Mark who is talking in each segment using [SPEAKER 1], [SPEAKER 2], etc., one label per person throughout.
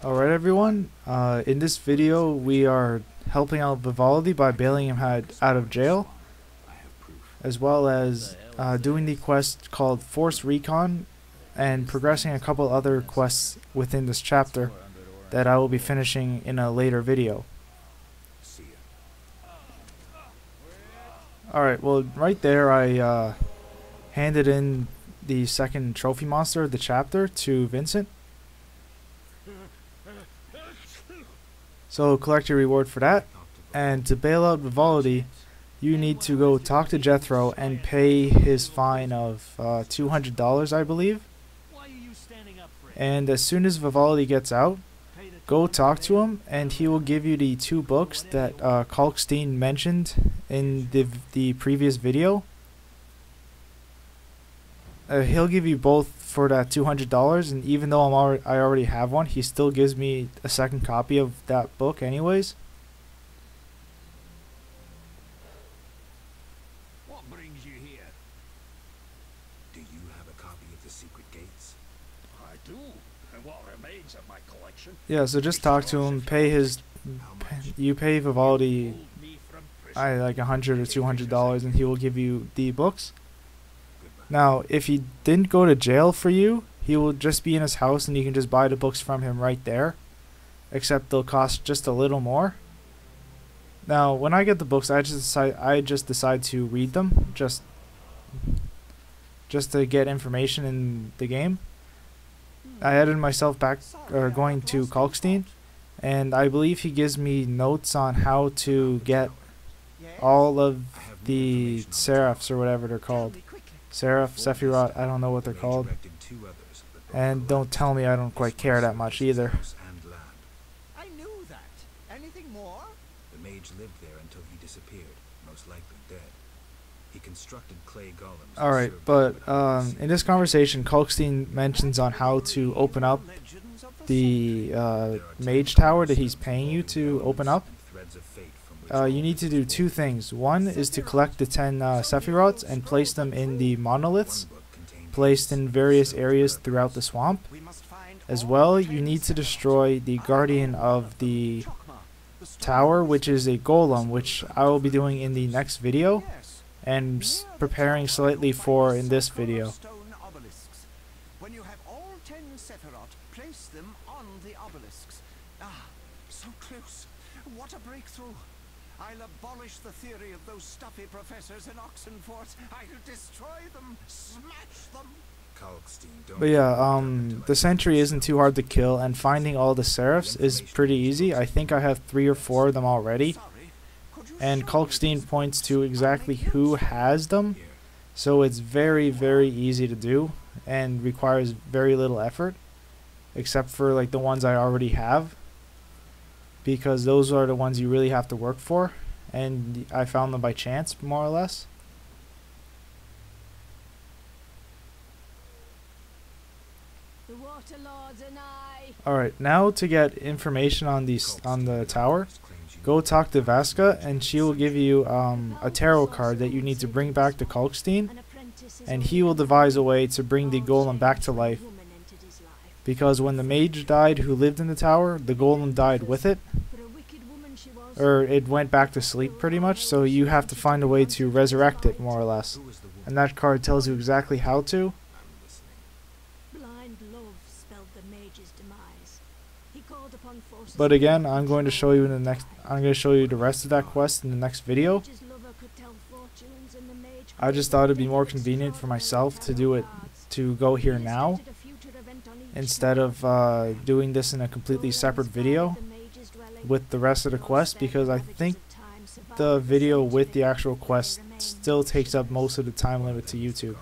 [SPEAKER 1] Alright everyone, in this video we are helping out Vivaldi by bailing him out of jail, as well as doing the quest called Force Recon and progressing a couple other quests within this chapter that I will be finishing in a later video. Alright, well right there I handed in the second trophy monster of the chapter to Vincent. So collect your reward for that, and to bail out Vivaldi you need to go talk to Jethro and pay his fine of $200 I believe. And as soon as Vivaldi gets out, go talk to him and he will give you the two books that Kalkstein mentioned in the previous video. He'll give you both for that $200, and even though I already have one, he still gives me a second copy of that book anyways.
[SPEAKER 2] What brings you here? Do you have a copy of the secret gates? I do, and what remains of my collection.
[SPEAKER 1] Yeah, so just talk to him, you pay Vivaldi like $100 or $200 and he will give you the books. Now, if he didn't go to jail for you, he will just be in his house and you can just buy the books from him right there. Except they'll cost just a little more. Now, when I get the books, I just decide to read them, just to get information in the game. I added myself back, going to Kalkstein, and I believe he gives me notes on how to get all of the seraphs or whatever they're called. Seraph, Sephiroth, I don't know what they're called. And don't tell me I don't quite care that much either.
[SPEAKER 2] I knew that. Anything more? The mage lived there until he disappeared, most likely dead. He constructed clay golems.
[SPEAKER 1] Alright, but in this conversation, Kalkstein mentions on how to open up the mage tower that he's paying you to open up. You need to do two things. One is to collect the 10 Sephiroths and place them in the monoliths placed in various areas throughout the swamp. As well, you need to destroy the guardian of the tower, which is a golem, which I will be doing in the next video and preparing slightly for in this video.
[SPEAKER 2] When you have all 10 Sephiroth, place them on the obelisks. Ah, so close. What a breakthrough. I'll abolish the theory of those stuffy professors in Oxenfort. I'll destroy them, smash them.
[SPEAKER 1] But yeah, the sentry isn't too hard to kill, and finding all the seraphs is pretty easy. I think I have 3 or 4 of them already. And Kalkstein points to exactly who has them, so it's very, very easy to do and requires very little effort, except for like the ones I already have, because those are the ones you really have to work for, and I found them by chance, more or less.
[SPEAKER 3] The Water Lords and I.
[SPEAKER 1] Alright, now to get information on the tower, go talk to Vasca, and she will give you a tarot card that you need to bring back to Kalkstein, and he will devise a way to bring the golem back to life. Because when the mage died who lived in the tower, the golem died with it. Or it went back to sleep pretty much, so you have to find a way to resurrect it, more or less. And that card tells you exactly how to. But again, I'm going to show you the rest of that quest in the next video. I just thought it'd be more convenient for myself to do it, to go here now, instead of doing this in a completely separate video with the rest of the quest, because I think the video with the actual quest still takes up most of the time limit to YouTube.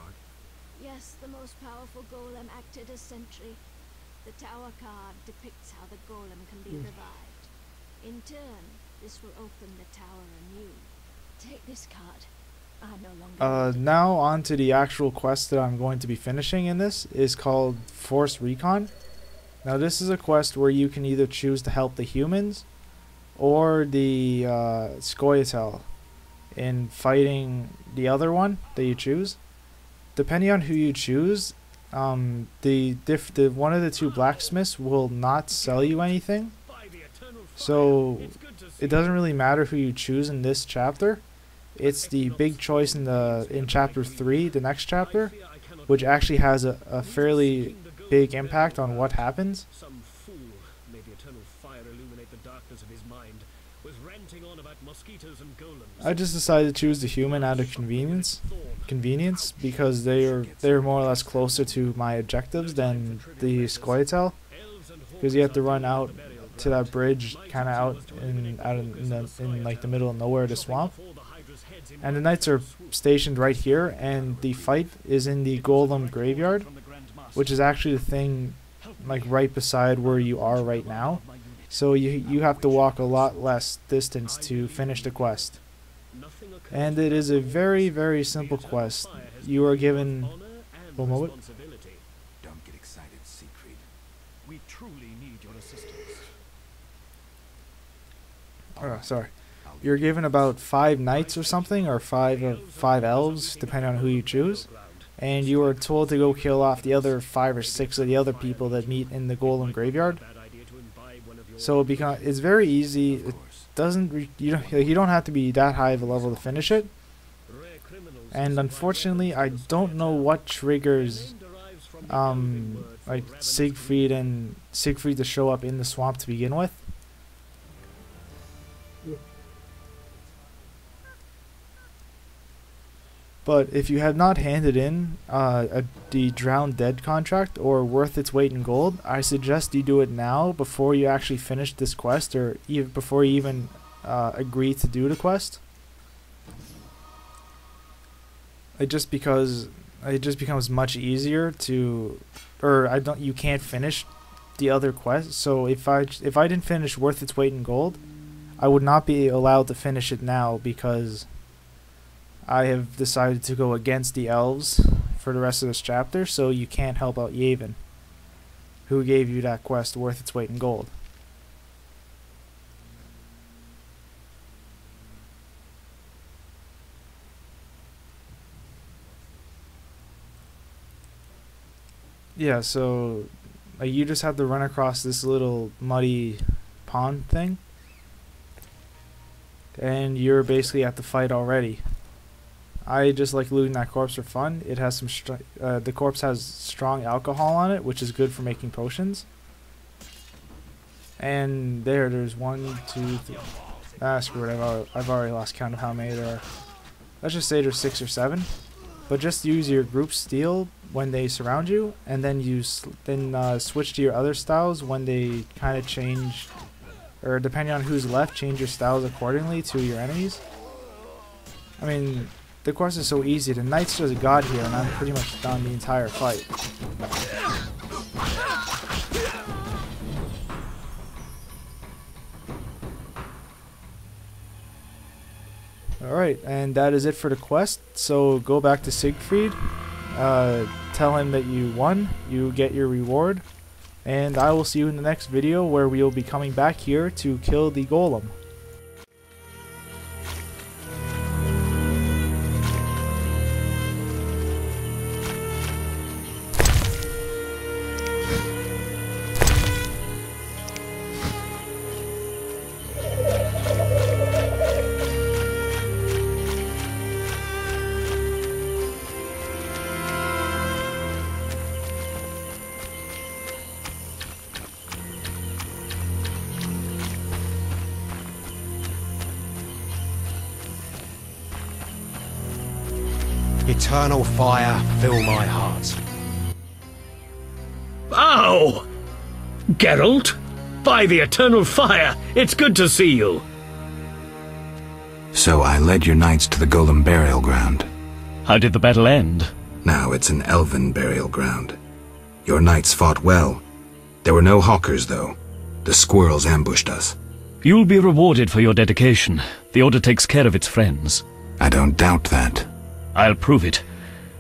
[SPEAKER 3] Yes, the most powerful golem acted as sentry. The tower card depicts how the golem can be revived. In turn, this will open the tower anew. Take this card. I no longer
[SPEAKER 1] now on to the actual quest that I'm going to be finishing in this, is called Force Recon. Now this is a quest where you can either choose to help the humans or the Scoia'tael in fighting the other one that you choose. Depending on who you choose, the one of the two blacksmiths will not sell you anything. So it doesn't really matter who you choose in this chapter. It's the big choice in chapter 3, the next chapter, which actually has a fairly big impact on what happens.
[SPEAKER 4] Some fool made the eternal fire illuminate the darkness of his mind, was ranting on about mosquitoes and golems.
[SPEAKER 1] I just decided to choose the human out of convenience because they're more or less closer to my objectives than the Scoia'tael, because you have to run out to that bridge, kind of out in like the middle of nowhere, the swamp. And the knights are stationed right here, and the fight is in the golem graveyard, which is actually the thing like right beside where you are right now. So you have to walk a lot less distance to finish the quest. And it is a very, very simple quest. You are given... One moment.
[SPEAKER 2] Don't get excited, Siegfried. We truly need your assistance.
[SPEAKER 1] Oh, sorry. You're given about 5 knights or something, or 5 elves, depending on who you choose. And you are told to go kill off the other 5 or 6 of the other people that meet in the golem graveyard. So it's very easy. It doesn't you don't have to be that high of a level to finish it. And unfortunately, I don't know what triggers like Siegfried to show up in the swamp to begin with. But if you have not handed in the Drowned Dead contract or worth its weight in gold, I suggest you do it now before you actually finish this quest, or even before you even agree to do the quest. It just becomes much easier to, you can't finish the other quest. So if I didn't finish worth its weight in gold, I would not be allowed to finish it now, because I have decided to go against the elves for the rest of this chapter, so you can't help out Iain, who gave you that quest worth its weight in gold. Yeah, so you just have to run across this little muddy pond thing, and you're basically at the fight already. I just like looting that corpse for fun. It has some the corpse has strong alcohol on it, which is good for making potions. And there's 1, 2, 3. Screw it. I've already lost count of how many there are. Let's just say there's 6 or 7. But just use your group steal when they surround you, and then switch to your other styles when they kind of change, or depending on who's left, change your styles accordingly to your enemies. I mean, the quest is so easy. The knights just got here, and I'm pretty much done the entire fight. Alright, and that is it for the quest. So go back to Siegfried, tell him that you won, you get your reward, and I will see you in the next video, where we will be coming back here to kill the golem.
[SPEAKER 5] Eternal fire, fill my heart.
[SPEAKER 4] Ow! Geralt? By the eternal fire, it's good to see you.
[SPEAKER 6] So I led your knights to the golem burial ground.
[SPEAKER 4] How did the battle end?
[SPEAKER 6] Now it's an elven burial ground. Your knights fought well. There were no hawkers, though. The squirrels ambushed us.
[SPEAKER 4] You'll be rewarded for your dedication. The Order takes care of its friends.
[SPEAKER 6] I don't doubt that.
[SPEAKER 4] I'll prove it.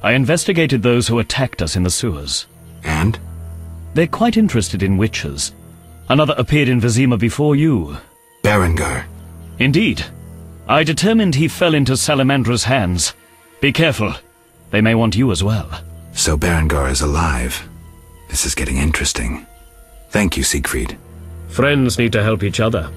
[SPEAKER 4] I investigated those who attacked us in the sewers.
[SPEAKER 6] And?
[SPEAKER 4] They're quite interested in witches. Another appeared in Vizima before you.
[SPEAKER 6] Berengar.
[SPEAKER 4] Indeed. I determined he fell into Salamandra's hands. Be careful. They may want you as well.
[SPEAKER 6] So Berengar is alive. This is getting interesting. Thank you, Siegfried.
[SPEAKER 4] Friends need to help each other.